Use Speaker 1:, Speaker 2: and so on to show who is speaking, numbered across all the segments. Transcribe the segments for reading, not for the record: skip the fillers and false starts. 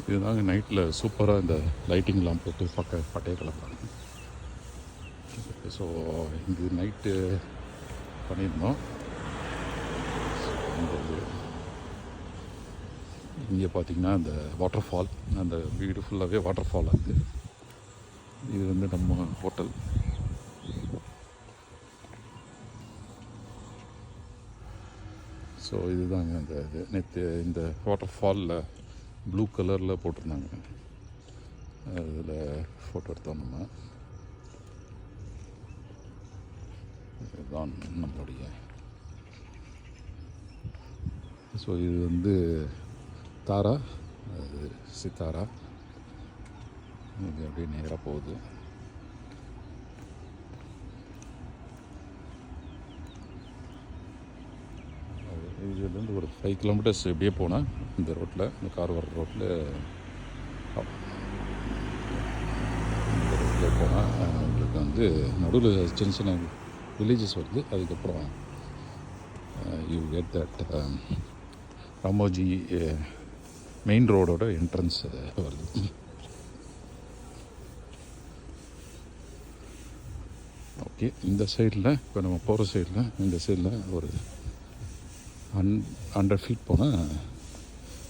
Speaker 1: இதுதாங்க நைட்டில் சூப்பராக இந்த லைட்டிங்லாம் போட்டு பட்டையை கிளம்புறாங்க. ஸோ இது நைட்டு பண்ணியிருந்தோம். இங்கே பார்த்திங்கன்னா அந்த வாட்டர் ஃபால், அந்த வீடு ஃபுல்லாகவே வாட்டர் ஃபால் ஆகுது. இது வந்து நம்ம ஹோட்டல். ஸோ இதுதாங்க அந்த இது நேற்று இந்த வாட்டர் ஃபாலில் ப்ளூ கலரில் போட்டிருந்தாங்க. அதில் ஃபோட்டோ எடுத்தோம் நம்ம. இதுதான் நம்மளுடைய. ஸோ இது வந்து தாரா, அது சித்தாரா. இது அப்படியே நேராக போகுது. இதுலேருந்து ஒரு 5 கிலோமீட்டர்ஸ் எப்படியே போனால் இந்த ரோட்டில், இந்த கார் வர ரோட்டில் போனால் உங்களுக்கு வந்து நடுவில் சின்ன சின்ன வில்லேஜஸ் வருது. அதுக்கப்புறம் you get that Ramoji main ரோடோட என்ட்ரன்ஸ் வருது. ஓகே, இந்த சைடில் இப்போ நம்ம போகிற சைடில், இந்த சைடில் ஒரு 100 ஃபீட் போனால்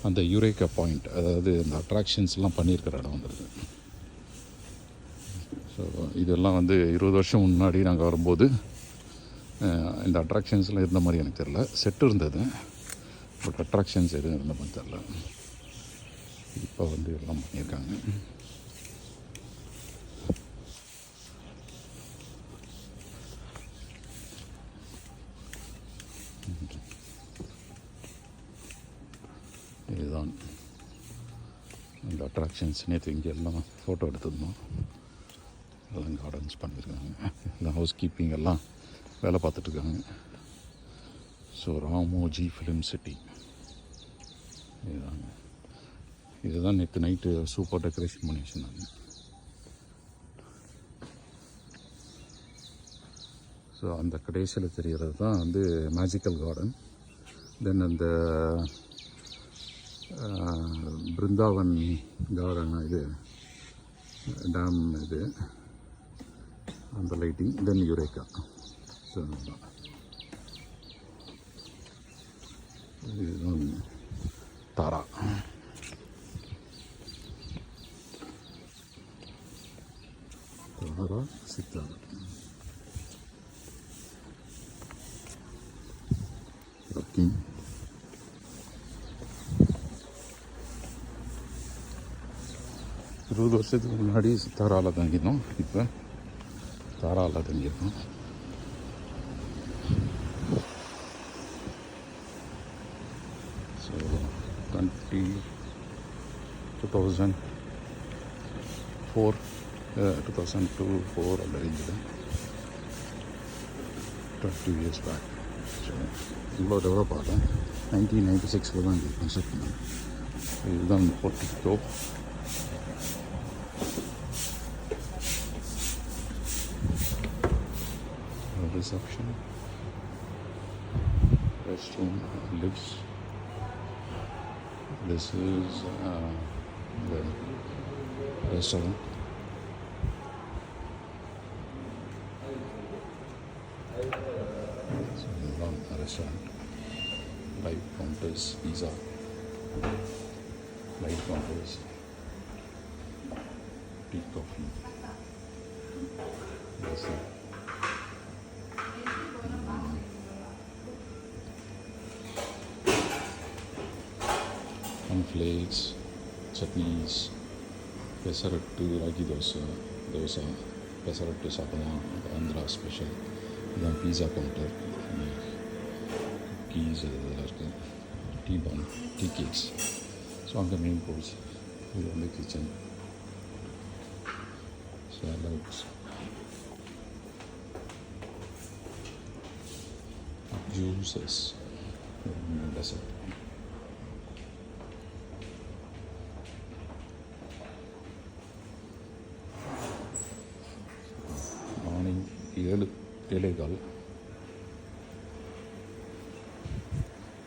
Speaker 1: அந்த யூரேக்கா பாயிண்ட், அதாவது இந்த அட்ராக்ஷன்ஸ்லாம் பண்ணியிருக்கிற இடம் வந்துடுது. ஸோ இதெல்லாம் வந்து 20 வருஷம் முன்னாடி நாங்கள் வரும்போது இந்த அட்ராக்ஷன்ஸ்லாம் இருந்த மாதிரி எனக்கு தெரில. செட்டு இருந்தது, பட் அட்ராக்ஷன்ஸ் எதுவும் இருந்த மாதிரி தெரில. இப்போ வந்து எல்லாம் பண்ணியிருக்காங்க. இதுதான் இந்த அட்ராக்ஷன்ஸ். நேற்று இங்கே எல்லாம் ஃபோட்டோ எடுத்துருந்தோம். எல்லாம் கார்டன்ஸ் பண்ணியிருக்காங்க. எல்லாம் ஹவுஸ் கீப்பிங் எல்லாம் வேலை பார்த்துட்ருக்காங்க. ஸோ ராமோஜி ஃபிலிம் சிட்டி இதுதாங்க. இதுதான் நேற்று நைட்டு சூப்பர் டெக்கரேஷன் பண்ணி வச்சுருந்தாங்க. ஸோ அந்த கடைசியில் தெரிகிறது தான் வந்து மேஜிக்கல் கார்டன். தென் அந்த பிருந்தாவன் கார்டன், இது டேம், இது அந்த லைட்டிங், தென் யூரேக்கா. ஸோ இதுதான் தாரா. தாரா சித்தாரா. ஓகே, 20 வருஷத்துக்கு முன்னாடி சித்தாராவில் தங்கியிருந்தோம். இப்போ தாராவில் தங்கியிருக்கோம். ஸோ 2002-4 அந்த ரேஞ்சில் 20 years பேக். ஸோ இவ்வளோ டெவலப் ஆகலை. 1996 தான் இது கன்ஸ்ட்ரக்ட் பண்ணாங்க. இதுதான் portico. Reception, restroom, lifts. This is the restaurant. So this is one restaurant. Live counters, pizza. Live counters, tea, coffee. Yes, sir. Flakes, chutneys, pesarattu, ragi dosa, pesarattu சாப்பிடலாம். Andhra special. இதுதான் pizza counter. கீஸ் இதெல்லாம் இருக்குது. Tea bun, tea cakes. So அங்கே main course. இது வந்து kitchen. Salads, juices, dessert. Morning 7:15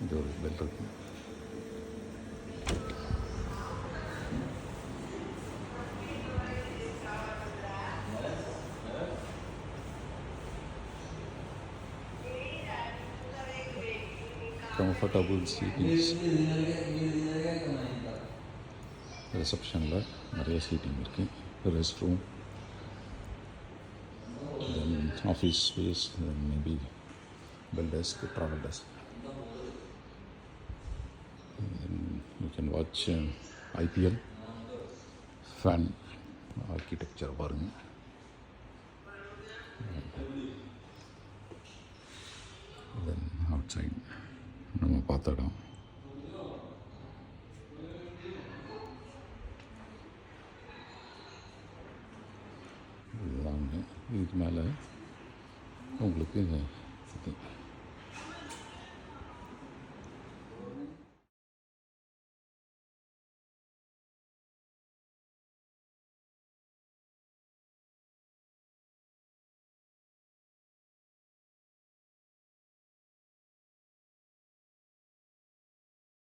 Speaker 1: இது ஒரு பெல் இருக்கு. Comfortable seatings. ரிசப்ஷனில் நிறைய சீட்டிங் இருக்குது. Rest room, then office space, then maybe bell desk, travel desk. You can watch IPL. Fan architecture பாருங்கள். தென் அவுட் சைட் நம்ம பார்த்த இடம். இதுதாங்க. இதுக்கு மேலே உங்களுக்கு